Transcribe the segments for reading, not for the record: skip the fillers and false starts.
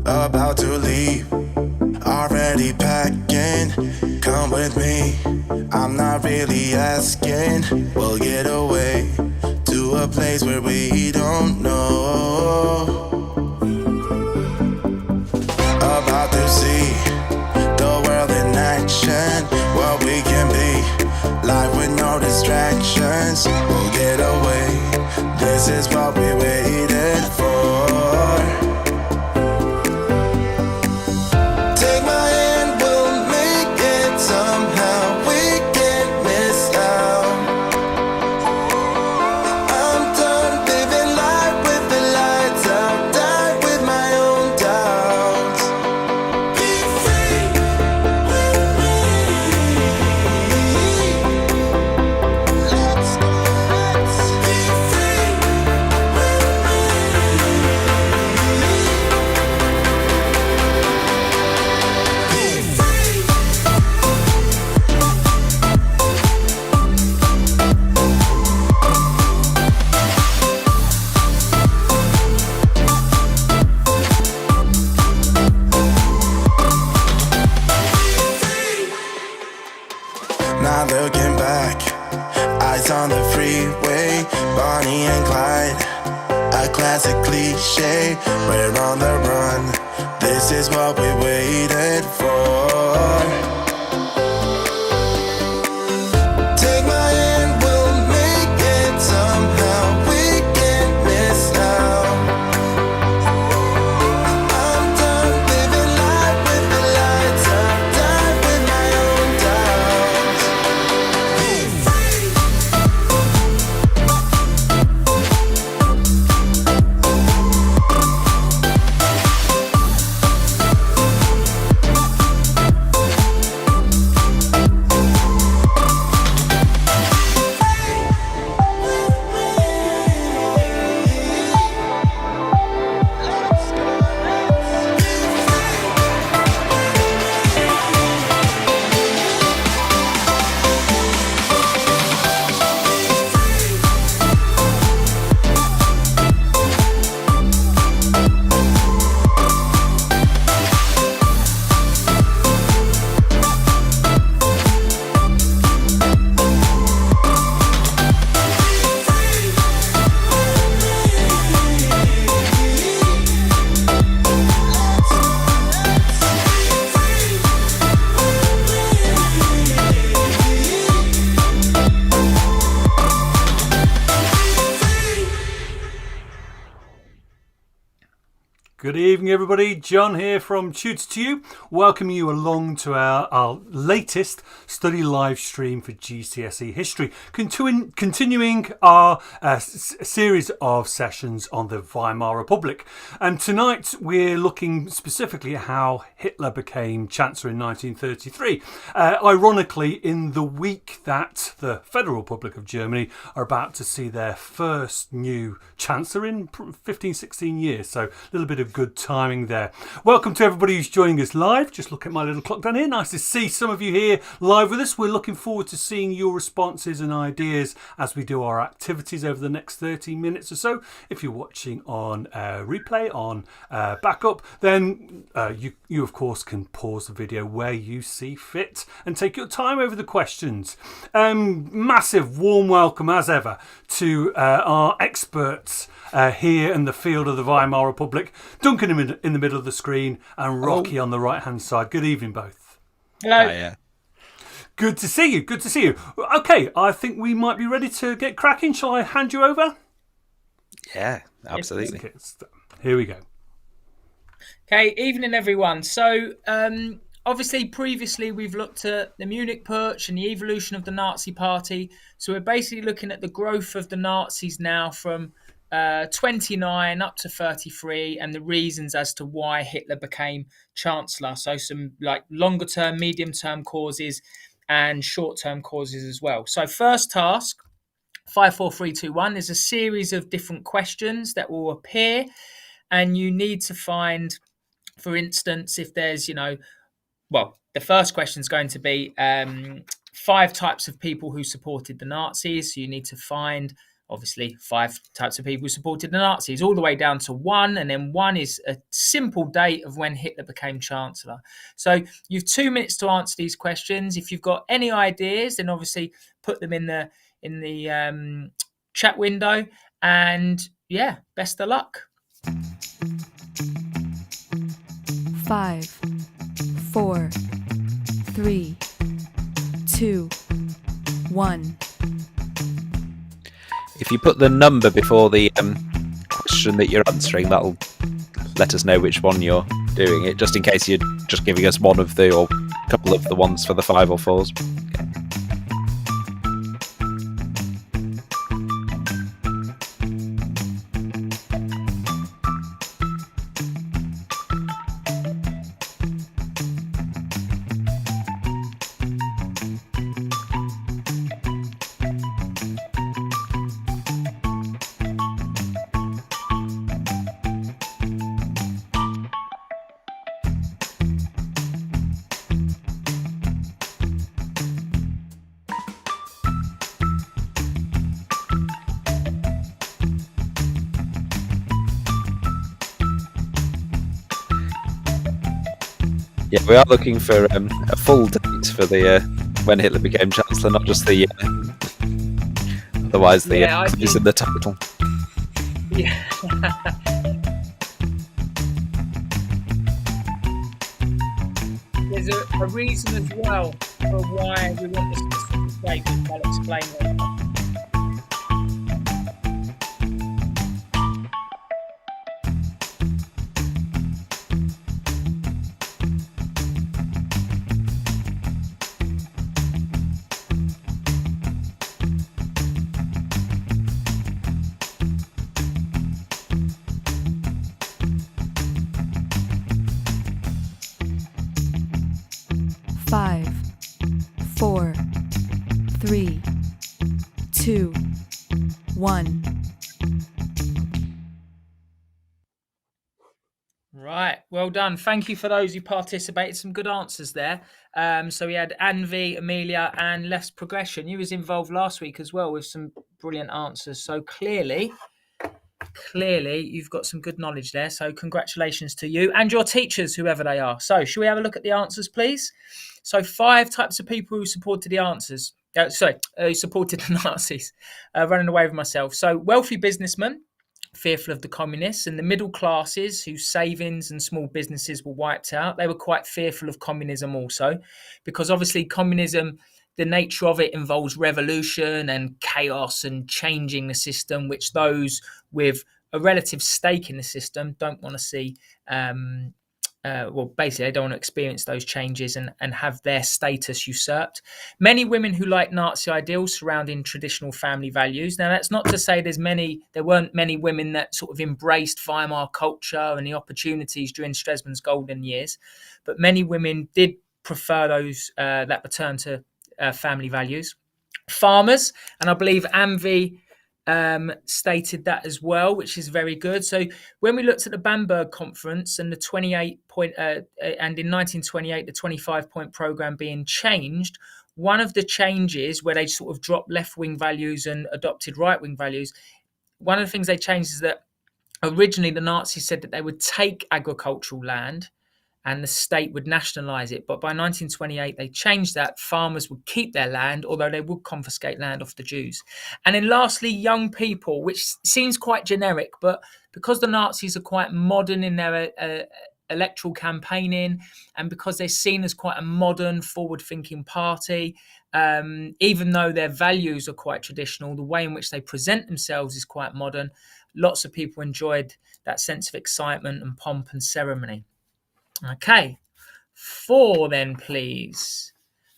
about to leave, already packing. Come with me, I'm not really asking. We'll get away to a place where we don't know. About to see the world in action, what we can be, life with no distractions. We'll get away, this is what we waited for. Take my hand, we'll make it somehow. We can't miss out. I'm done living life with the lights out. Die with my own doubts. Be free with me. Let's be free with Not looking back, eyes on the freeway, Bonnie and Clyde, a classic cliche. We're on the run, this is what we waited for. Take my hand, we'll make it somehow. We can't miss out. I'm done living life with the lights out. Die with my own doubts. Be free. Good evening, everybody. John here from Tutor to You. Welcome you along to our latest study live stream for GCSE History, continuing our series of sessions on the Weimar Republic. And tonight we're looking specifically at how Hitler became Chancellor in 1933. Ironically, in the week that the Federal Republic of Germany are about to see their first new Chancellor in 15, 16 years. So a little bit of good timing there. Welcome to everybody who's joining us live. Just look at my little clock down here. Nice to see some of you here live with us. We're looking forward to seeing your responses and ideas as we do our activities over the next 30 minutes or so. If you're watching on replay, on backup, then you of course can pause the video where you see fit and take your time over the questions. Massive warm welcome as ever to our experts here in the field of the Weimar Republic. Duncan in the middle of the screen and Rocky on the right hand side. Good evening both. Hello. Yeah. Good to see you. Good to see you. Okay, I think we might be ready to get cracking. Shall I hand you over? Yeah, absolutely. Okay, here we go. Okay, evening everyone. So obviously previously we've looked at the Munich Putsch and the evolution of the Nazi Party. So we're basically looking at the growth of the Nazis now from 29 up to 33 and the reasons as to why Hitler became Chancellor. So some like longer term, medium term causes and short term causes as well. So first task, 5, 4, 3, 2, 1 is a series of different questions that will appear and you need to find, for instance, if there's, the first question is going to be 5 types of people who supported the Nazis. So you need to find obviously 5 types of people who supported the Nazis, all the way down to 1, and then 1 is a simple date of when Hitler became Chancellor. So you've 2 minutes to answer these questions. If you've got any ideas, then obviously put them in the chat window, and yeah, best of luck. 5, 4, 3, 2, 1. If you put the number before the question that you're answering, that'll let us know which one you're doing it, just in case you're just giving us one of the, or a couple of the ones for the 5 or 4s. Okay. Yeah, we are looking for a full date for the when Hitler became Chancellor, not just the year. Otherwise, the is in the title. Yeah. There's a reason as well for why we want this specific date, which I'll explain later. 5, 4, 3, 2, 1. Right, well done. Thank you for those who participated. Some good answers there. So we had Anvi, Amelia, and Less Progression. You was involved last week as well with some brilliant answers. So clearly you've got some good knowledge there. So congratulations to you and your teachers, whoever they are. So should we have a look at the answers, please? So 5 types of people who supported the answers. Who supported the Nazis. Running away with myself. So wealthy businessmen, fearful of the communists, and the middle classes whose savings and small businesses were wiped out. They were quite fearful of communism also, because obviously communism, the nature of it involves revolution and chaos and changing the system, which those with a relative stake in the system don't want to see. Basically, they don't want to experience those changes and have their status usurped. Many women who like Nazi ideals surrounding traditional family values. Now, that's not to say there weren't many women that sort of embraced Weimar culture and the opportunities during Stresemann's golden years, but many women did prefer those that return to family values. Farmers, and I believe Anvi stated that as well, which is very good. So when we looked at the Bamberg conference and the 28-point and in 1928 the 25-point program being changed, one of the changes where they sort of dropped left-wing values and adopted right-wing values, one of the things they changed is that originally the Nazis said that they would take agricultural land and the state would nationalise it. But by 1928, they changed that. Farmers would keep their land, although they would confiscate land off the Jews. And then lastly, young people, which seems quite generic, but because the Nazis are quite modern in their electoral campaigning, and because they're seen as quite a modern, forward-thinking party, even though their values are quite traditional, the way in which they present themselves is quite modern. Lots of people enjoyed that sense of excitement and pomp and ceremony. Okay, 4 then, please.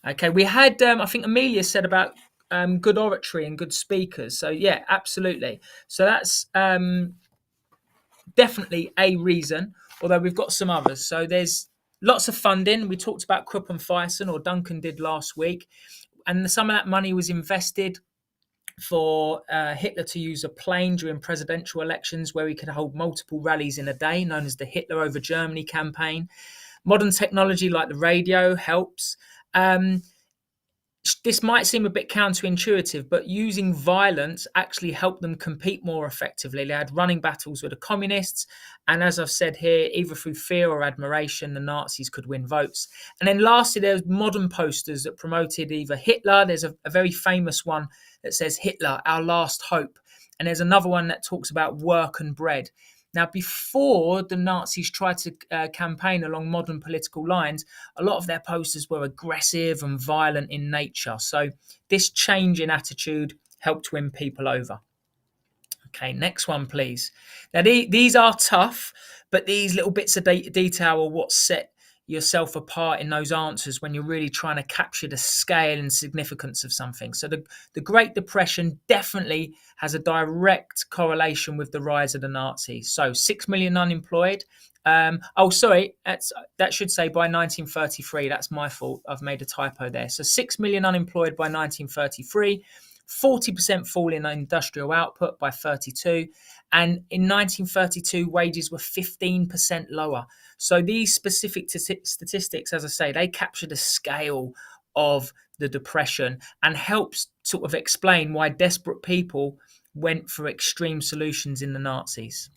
Okay, we had, I think Amelia said about good oratory and good speakers. So, yeah, absolutely. So that's definitely a reason, although we've got some others. So there's lots of funding. We talked about Krupp and Thyssen, or Duncan did last week. And some of that money was invested for Hitler to use a plane during presidential elections where he could hold multiple rallies in a day, known as the Hitler over Germany campaign. Modern technology like the radio helps. this might seem a bit counterintuitive, but using violence actually helped them compete more effectively. They had running battles with the communists. And as I've said here, either through fear or admiration, the Nazis could win votes. And then lastly, there's modern posters that promoted either Hitler. There's a very famous one that says Hitler, our last hope. And there's another one that talks about work and bread. Now, before the Nazis tried to campaign along modern political lines, a lot of their posters were aggressive and violent in nature. So this change in attitude helped win people over. Okay, next one, please. Now, these are tough, but these little bits of detail are what set yourself apart in those answers when you're really trying to capture the scale and significance of something. So the Great Depression definitely has a direct correlation with the rise of the Nazis. So 6 million unemployed. That should say by 1933. That's my fault. I've made a typo there. So 6 million unemployed by 1933. 40% fall in industrial output by 32. And in 1932, wages were 15% lower. So these specific statistics, as I say, they capture the scale of the Depression and helps sort of explain why desperate people went for extreme solutions in the Nazis.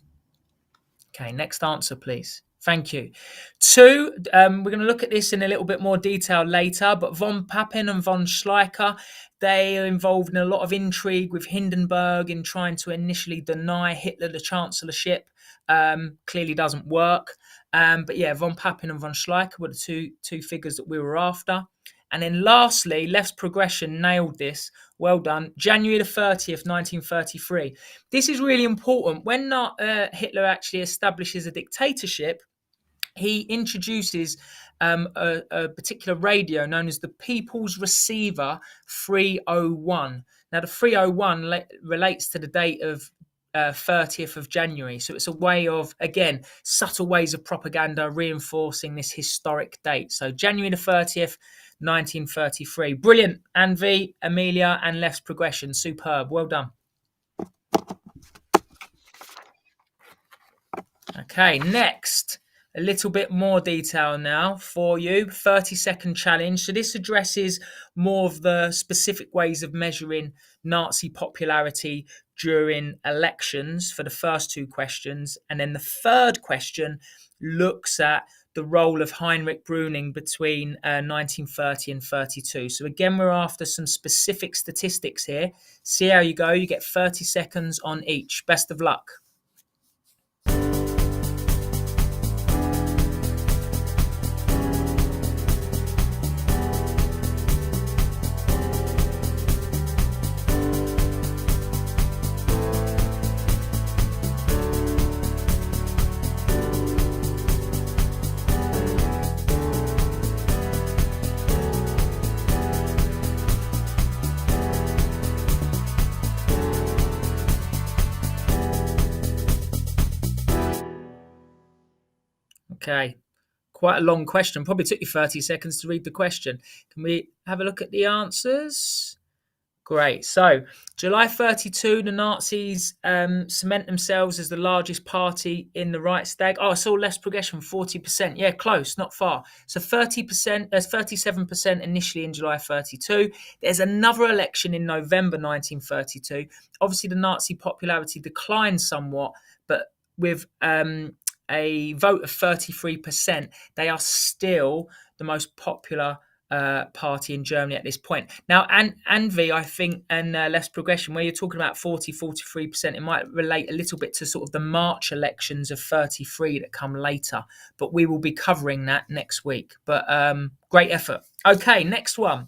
Okay, next answer, please. Thank you. 2, we're going to look at this in a little bit more detail later, but von Papen and von Schleicher, they are involved in a lot of intrigue with Hindenburg in trying to initially deny Hitler the chancellorship. Clearly doesn't work. But yeah, von Papen and von Schleicher were the two figures that we were after. And then lastly, Left's Progression nailed this. Well done. January the 30th, 1933. This is really important. When Hitler actually establishes a dictatorship, he introduces a particular radio known as the People's Receiver 301. Now, the 301 relates to the date of 30th of January. So it's a way of, again, subtle ways of propaganda reinforcing this historic date. So January the 30th, 1933. Brilliant, Anvi, Amelia, and Left's Progression. Superb. Well done. Okay, next. A little bit more detail now for you. 30-second challenge. So this addresses more of the specific ways of measuring Nazi popularity during elections for the first 2 questions. And then the third question looks at the role of Heinrich Bruning between 1930 and 32. So again, we're after some specific statistics here. See how you go. You get 30 seconds on each. Best of luck. Okay, quite a long question. Probably took you 30 seconds to read the question. Can we have a look at the answers? Great. So, July 32, the Nazis cement themselves as the largest party in the Reichstag. Oh, I saw Left's Progression, 40%. Yeah, close, not far. So 30%, there's 37% initially in July 32. There's another election in November 1932. Obviously, the Nazi popularity declined somewhat, but with a vote of 33%, they are still the most popular party in Germany at this point. Now, Anvi, I think, and Left's Progression, where you're talking about 43%, it might relate a little bit to sort of the March elections of 33 that come later, but we will be covering that next week. But great effort. Okay, next one.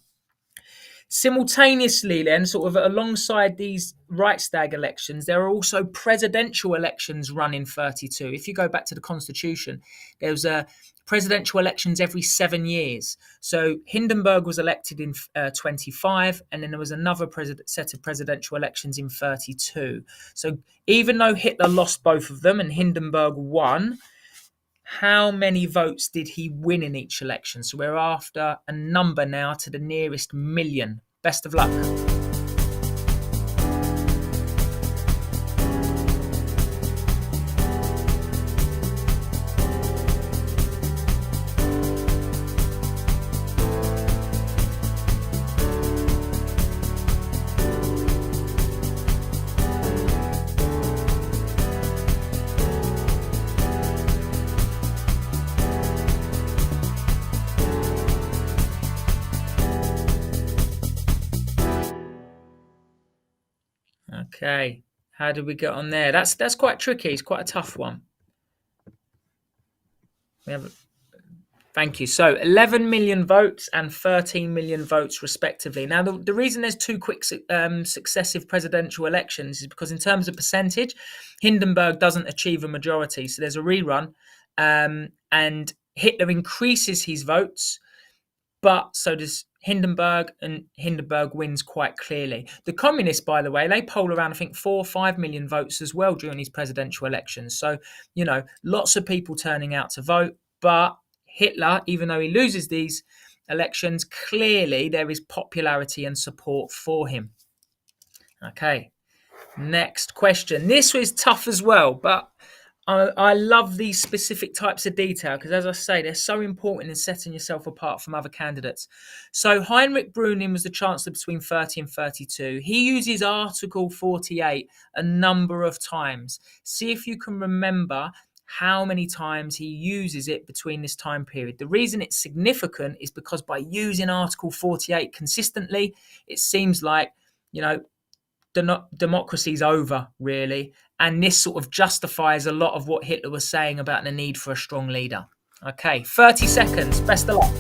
Simultaneously then, sort of alongside these Reichstag elections, there are also presidential elections run in 32. If you go back to the Constitution, there was presidential elections every 7 years. So Hindenburg was elected in 25, and then there was another set of presidential elections in 32. So even though Hitler lost both of them and Hindenburg won, how many votes did he win in each election? So we're after a number now to the nearest million. Best of luck. Okay, how did we get on there? That's quite tricky. It's quite a tough one. We have. Thank you. So 11 million votes and 13 million votes, respectively. Now, the reason there's two quick successive presidential elections is because in terms of percentage, Hindenburg doesn't achieve a majority. So there's a rerun, and Hitler increases his votes, but so does Hindenburg, and Hindenburg wins quite clearly. The communists, by the way, they poll around, I think, 4 or 5 million votes as well during these presidential elections. So, lots of people turning out to vote, but Hitler, even though he loses these elections, clearly there is popularity and support for him. Okay, next question. This was tough as well, but I love these specific types of detail because, as I say, they're so important in setting yourself apart from other candidates. So Heinrich Bruning was the Chancellor between 30 and 32. He uses Article 48 a number of times. See if you can remember how many times he uses it between this time period. The reason it's significant is because by using Article 48 consistently, it seems like, democracy's over, really. And this sort of justifies a lot of what Hitler was saying about the need for a strong leader. Okay, 30 seconds. Best of luck.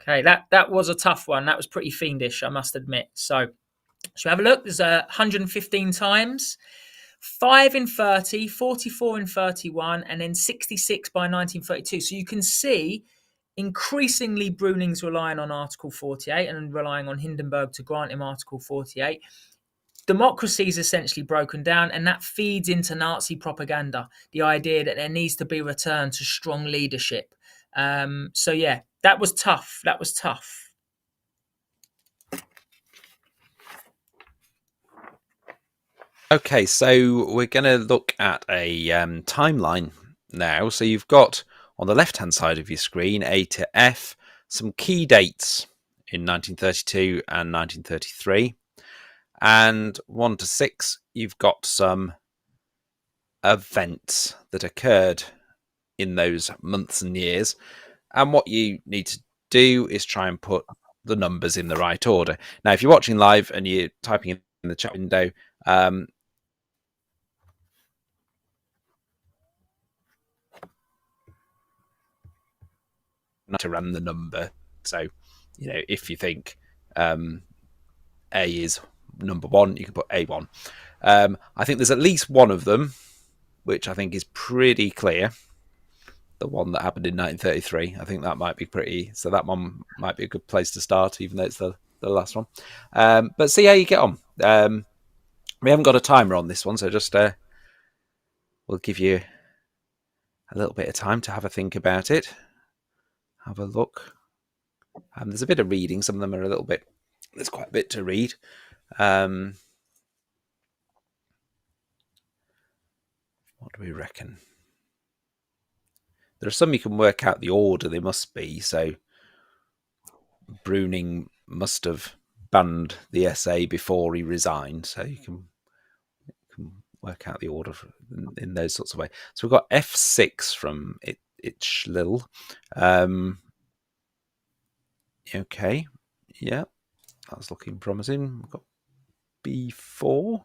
Okay, that was a tough one. That was pretty fiendish, I must admit. So, shall we have a look? There's 115 times, 5 in 30, 44 in 31, and then 66 by 1932. So you can see increasingly Bruning's relying on Article 48 and relying on Hindenburg to grant him Article 48. Democracy is essentially broken down, and that feeds into Nazi propaganda, the idea that there needs to be a return to strong leadership. So yeah, that was tough. Okay, so we're going to look at a timeline now. So you've got on the left-hand side of your screen, A to F, some key dates in 1932 and 1933. And 1 to 6, you've got some events that occurred in those months and years. And what you need to do is try and put the numbers in the right order. Now, if you're watching live and you're typing in the chat window, to run the number. So, if you think A is number 1, you can put A1. I think there's at least one of them, which I think is pretty clear. The one that happened in 1933. I think that might be pretty. So that one might be a good place to start, even though it's the last one. But see how you get on. We haven't got a timer on this one, so just we'll give you a little bit of time to have a think about it. Have a look. There's a bit of reading. Some of them are a little bit. There's quite a bit to read. What do we reckon? There are some you can work out the order they must be. So Bruning must have banned the SA before he resigned. So you can work out the order in those sorts of ways. So we've got F6 from Itchlil. Okay, yeah, that's looking promising. We've got B4.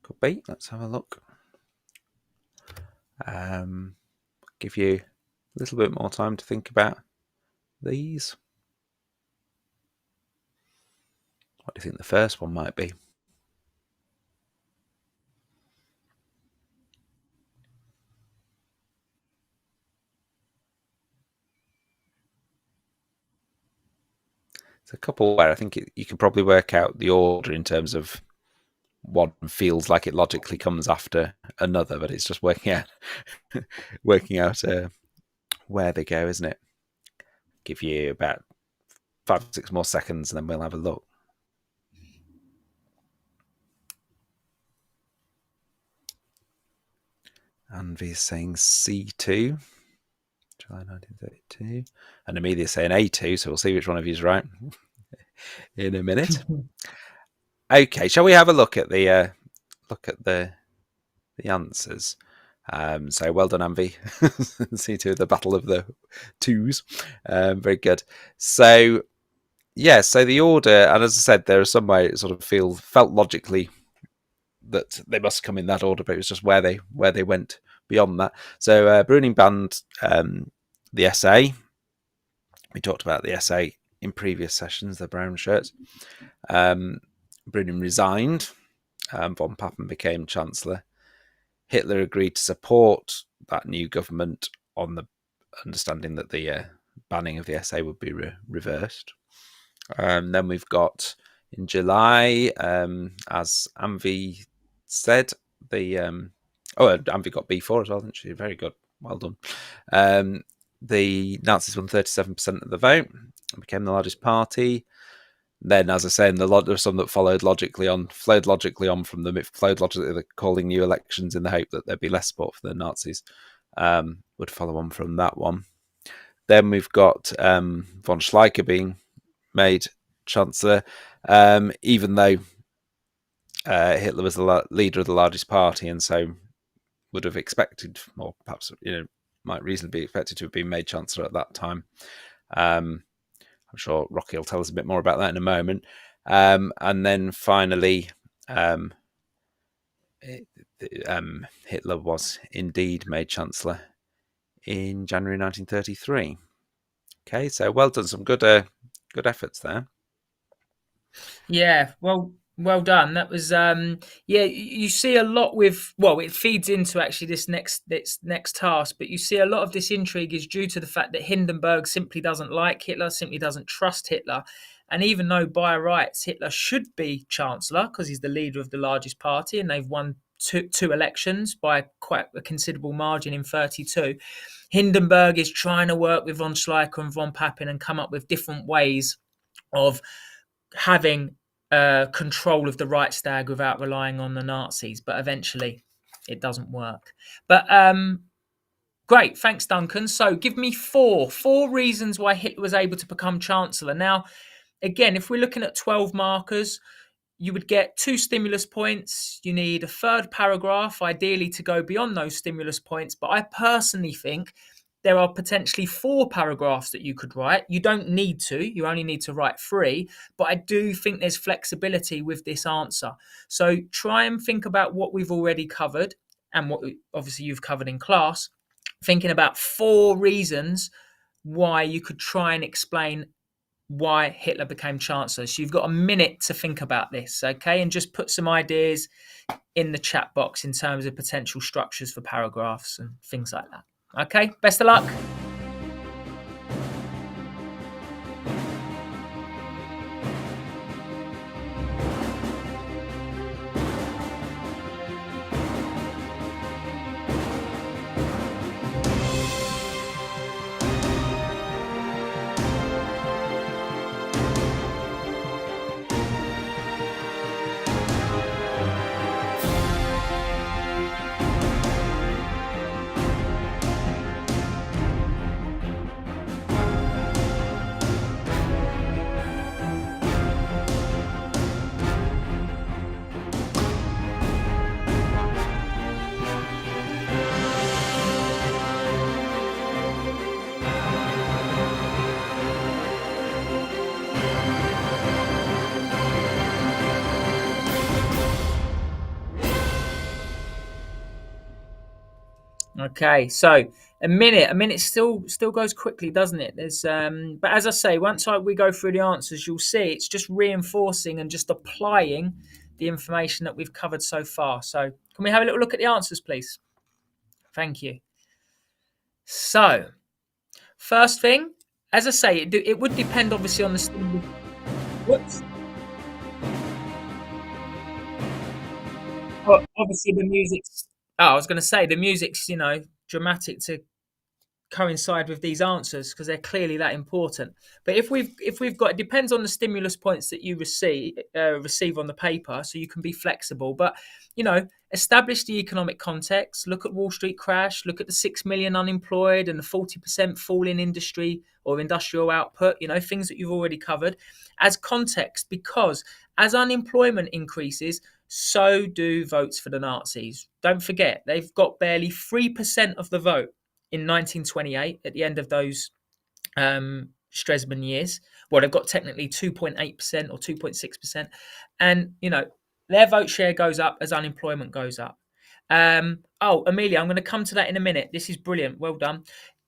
Could be. Let's have a look. Give you a little bit more time to think about these. What do you think the first one might be? It's a couple where I think you can probably work out the order in terms of one feels like it logically comes after another, but it's just working out where they go, isn't it? Give you about 5 or 6 more seconds, and then we'll have a look. Anvi is saying C2, July 1932. And Amelia's saying A2, so we'll see which one of you is right in a minute. Okay, shall we have a look at the answers? So well done, Anvi. C2, the battle of the twos. Very good. So yeah, so the order, and as I said, there are some way it sort of felt logically that they must come in that order, but it was just where they went beyond that. So Bruning banned the SA. We talked about the SA in previous sessions, the brown shirts. Bruning resigned. Von Papen became Chancellor. Hitler agreed to support that new government on the understanding that the banning of the SA would be reversed. Then we've got in July, as Anvi said, Anvi got B4 as well, didn't she? Very good. Well done. The Nazis won 37% of the vote and became the largest party. Then, as I say, there were some that flowed logically on from them. It flowed logically, calling new elections in the hope that there'd be less support for the Nazis. Would follow on from that one. Then we've got von Schleicher being made Chancellor, even though Hitler was the leader of the largest party, and so would have expected, or perhaps might reasonably be expected to have been made Chancellor at that time. I'm sure Rocky will tell us a bit more about that in a moment. And then finally, Hitler was indeed made Chancellor in January 1933. Okay, so well done, some good efforts there. Yeah, well done. That was you see a lot with, well, it feeds into actually this next task, but you see a lot of this intrigue is due to the fact that Hindenburg simply doesn't like Hitler, simply doesn't trust Hitler. And even though by rights Hitler should be Chancellor because he's the leader of the largest party and they've won two elections by quite a considerable margin in 32, Hindenburg is trying to work with von Schleicher and von Papen and come up with different ways of having control of the Reichstag without relying on the Nazis, but eventually it doesn't work. But great, thanks, Duncan. So give me four reasons why Hitler was able to become Chancellor. Now, again, if we're looking at 12 markers, you would get 2 stimulus points. You need a third paragraph, ideally to go beyond those stimulus points. But I personally think there are potentially 4 paragraphs that you could write. You don't need to. You only need to write 3. But I do think there's flexibility with this answer. So try and think about what we've already covered and what obviously you've covered in class. Thinking about 4 reasons why you could try and explain why Hitler became Chancellor. So you've got a minute to think about this, okay? And just put some ideas in the chat box in terms of potential structures for paragraphs and things like that. Okay, best of luck. Okay, so a minute still goes quickly, doesn't it? There's but as I say, once we go through the answers, you'll see it's just reinforcing and just applying the information that we've covered so far. So can we have a little look at the answers, please? Thank you. So first thing, as I say, it would depend obviously on the stimulus. Whoops. Well, obviously the music's. Oh, I was going to say the music's, dramatic to coincide with these answers because they're clearly that important. But if we've got, it depends on the stimulus points that you receive on the paper, so you can be flexible. But establish the economic context. Look at Wall Street crash. Look at the 6 million unemployed and the 40% fall in industry or industrial output. Things that you've already covered as context, because as unemployment increases, so do votes for the Nazis. Don't forget, they've got barely 3% of the vote in 1928 at the end of those Stresemann years. Well, they've got technically 2.8% or 2.6%. And, their vote share goes up as unemployment goes up. Amelia, I'm going to come to that in a minute. This is brilliant. Well done.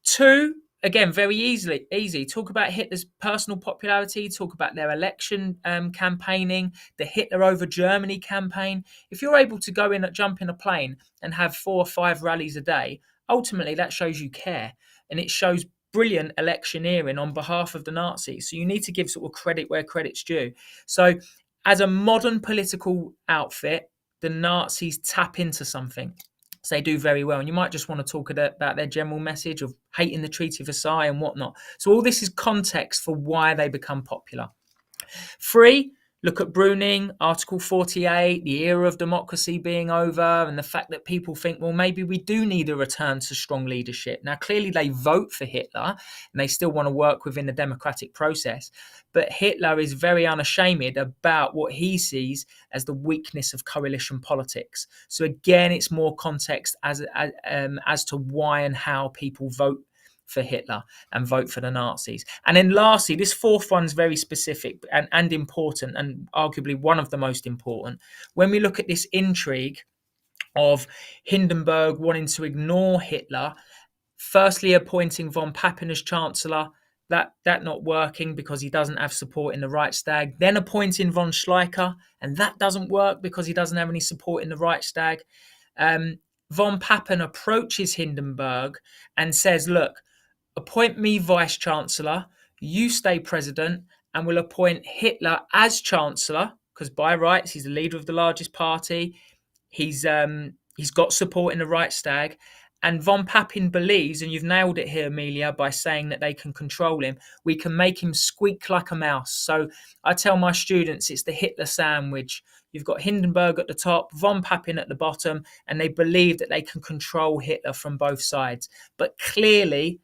2, again, very easy. Talk about Hitler's personal popularity. Talk about their election campaigning, the Hitler over Germany campaign. If you're able to jump in a plane and have 4 or 5 rallies a day, ultimately that shows you care, and it shows brilliant electioneering on behalf of the Nazis. So you need to give sort of credit where credit's due. So as a modern political outfit, the Nazis tap into something. So they do very well. And you might just want to talk about their general message of hating the Treaty of Versailles and whatnot. So all this is context for why they become popular. 3, look at Bruning, Article 48, the era of democracy being over, and the fact that people think, well, maybe we do need a return to strong leadership. Now, clearly they vote for Hitler, and they still want to work within the democratic process. But Hitler is very unashamed about what he sees as the weakness of coalition politics. So again, it's more context as to why and how people vote for Hitler and vote for the Nazis. And then lastly, this 4th one's very specific and important, and arguably one of the most important. When we look at this intrigue of Hindenburg wanting to ignore Hitler, firstly appointing von Papen as Chancellor, that not working because he doesn't have support in the Reichstag, then appointing von Schleicher, and that doesn't work because he doesn't have any support in the Reichstag. Von Papen approaches Hindenburg and says, look, appoint me Vice Chancellor, you stay President, and we'll appoint Hitler as Chancellor, because by rights, he's the leader of the largest party. He's got support in the Reichstag. And von Papen believes, and you've nailed it here, Amelia, by saying that they can control him, we can make him squeak like a mouse. So I tell my students it's the Hitler sandwich. You've got Hindenburg at the top, von Papen at the bottom, and they believe that they can control Hitler from both sides. But clearly,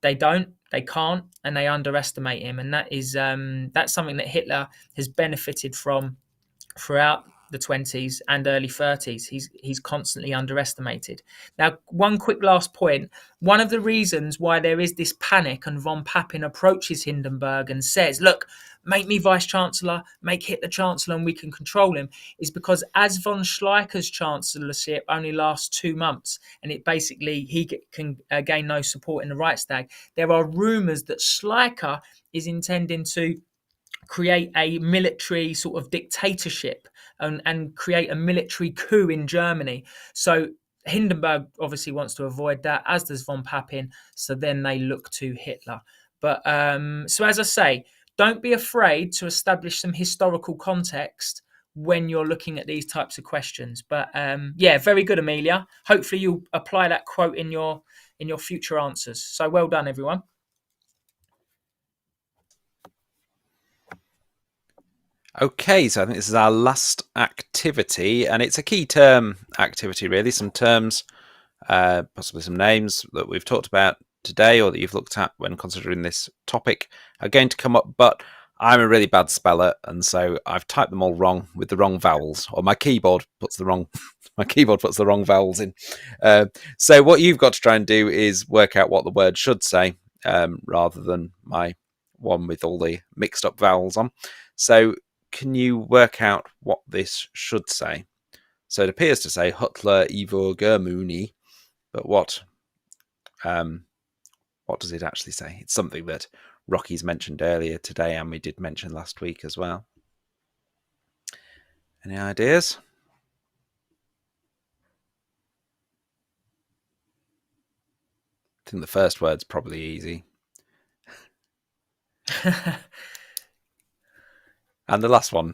they don't, they can't, and they underestimate him. And that's something that Hitler has benefited from throughout the 20s and early 30s. He's constantly underestimated. Now, one quick last point. One of the reasons why there is this panic and von Papen approaches Hindenburg and says, look, make me Vice Chancellor, make Hitler Chancellor, and we can control him, is because as von Schleicher's chancellorship only lasts 2 months, and it basically he can gain no support in the Reichstag, there are rumours that Schleicher is intending to create a military sort of dictatorship and create a military coup in Germany. So Hindenburg obviously wants to avoid that, as does von Papen. So then they look to Hitler. But so as I say, don't be afraid to establish some historical context when you're looking at these types of questions. But very good, Amelia. Hopefully you'll apply that quote in your future answers. So well done, everyone. Okay, so I think this is our last activity, and it's a key term activity, really. Some terms, possibly some names that we've talked about today or that you've looked at when considering this topic are going to come up, but I'm a really bad speller, and so I've typed them all wrong with the wrong vowels, or my keyboard puts the wrong vowels in. So what you've got to try and do is work out what the word should say, rather than my one with all the mixed up vowels on. So can you work out what this should say? So it appears to say Hitler über Germany, but what does it actually say? It's something that Rocky's mentioned earlier today, and we did mention last week as well. Any ideas? I think the first word's probably easy. And the last one,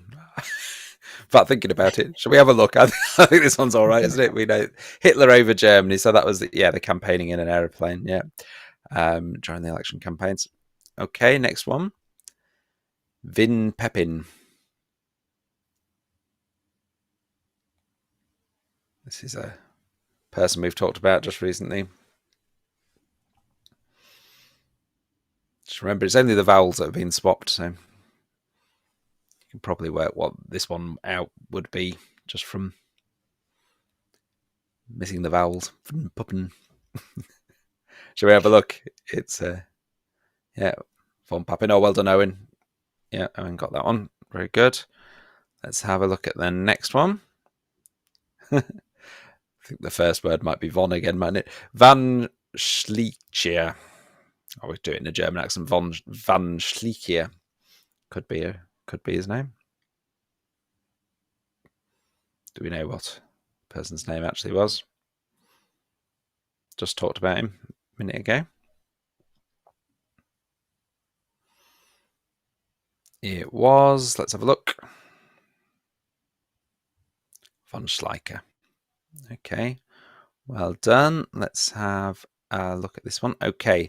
but thinking about it, shall we have a look? I think this one's all right, isn't it? We know Hitler over Germany, so that was the campaigning in an aeroplane. Yeah. during the election campaigns. Okay, next one. Vin Pepin. This is a person we've talked about just recently. Just remember, it's only the vowels that have been swapped, so you can probably work what this one out would be just from missing the vowels. Vin Pepin. Shall we have a look? It's Von Pepin. Oh, well done, Owen. Yeah, Owen got that one. Very good. Let's have a look at the next one. I think the first word might be von again, mightn't it? Van Schleicher. I always do it in a German accent. Van Schleicher could be his name. Do we know what the person's name actually was? Just talked about him a minute ago. It was, let's have a look. Von Schleicher. Okay, well done. Let's have a look at this one. Okay.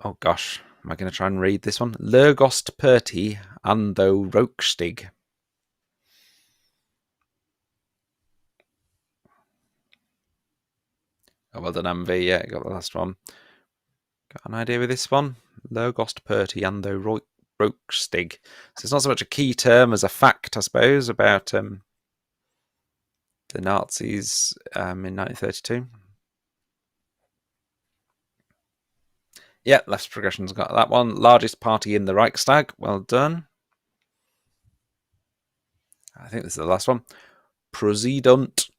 Oh gosh, am I going to try and read this one? Lurgost Perti Ando Rokstig. Oh, well done, MV. Yeah, got the last one. Got an idea with this one? Lurgost Perti Ando Rokstig. So it's not so much a key term as a fact, I suppose, about the Nazis in 1932. Yeah, Left Progression's got that one. Largest party in the Reichstag. Well done. I think this is the last one. Präsident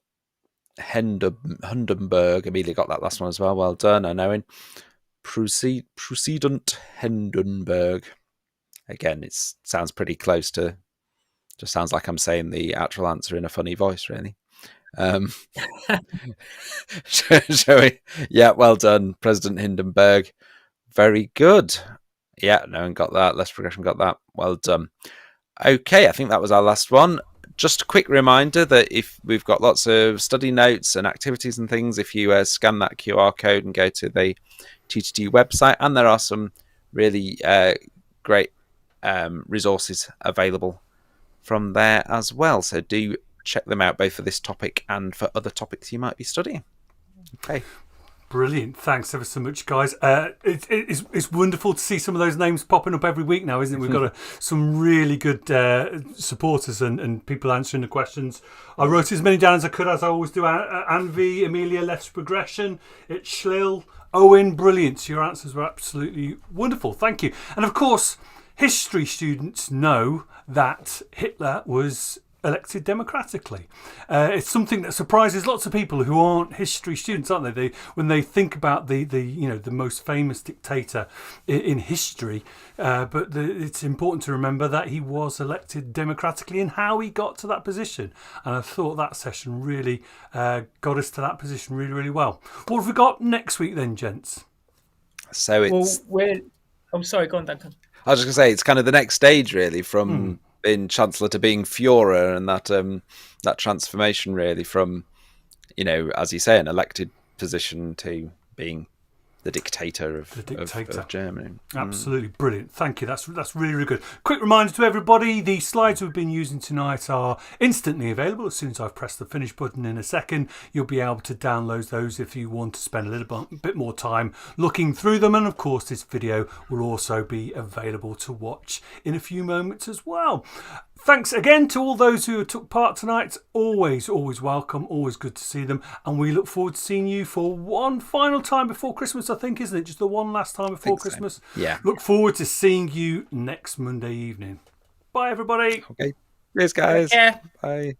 Hindenburg. Amelia got that last one as well. Well done, I know. Präsident Hindenburg. Again, it sounds pretty close to... Just sounds like I'm saying the actual answer in a funny voice, really. Shall we? Yeah, well done, President Hindenburg. Very good. Yeah, no one got that. Less Progression got that. Well done. Okay, I think that was our last one. Just a quick reminder that if we've got lots of study notes and activities and things, if you scan that QR code and go to the TTT website, and there are some really great resources available from there as well. So do check them out, both for this topic and for other topics you might be studying. Okay. Brilliant. Thanks ever so much, guys. It's wonderful to see some of those names popping up every week now, isn't it? We've got some really good supporters and people answering the questions. I wrote as many down as I could, as I always do. Anvi, Amelia, Left Progression, it's Schlill, Owen, brilliant. Your answers were absolutely wonderful. Thank you. And of course, history students know that Hitler was elected democratically. It's something that surprises lots of people who aren't history students, aren't they? When they think about the most famous dictator in history, but it's important to remember that he was elected democratically and how he got to that position. And I thought that session really got us to that position really, really well. What have we got next week then, gents? So it's... I'm sorry, go on, Duncan. I was just going to say, it's kind of the next stage, really, from being Chancellor to being Führer, and that transformation, really, from, as you say, an elected position to being the dictator of Germany. Absolutely brilliant. Thank you. That's really, really good. Quick reminder to everybody, the slides we've been using tonight are instantly available. As soon as I've pressed the finish button in a second, you'll be able to download those if you want to spend a little bit more time looking through them. And of course, this video will also be available to watch in a few moments as well. Thanks again to all those who took part tonight. Always welcome. Always good to see them. And we look forward to seeing you for one final time before Christmas, I think, isn't it? Just the one last time before Christmas. So. Yeah. Look forward to seeing you next Monday evening. Bye, everybody. Okay. Cheers, guys. Yeah. Bye.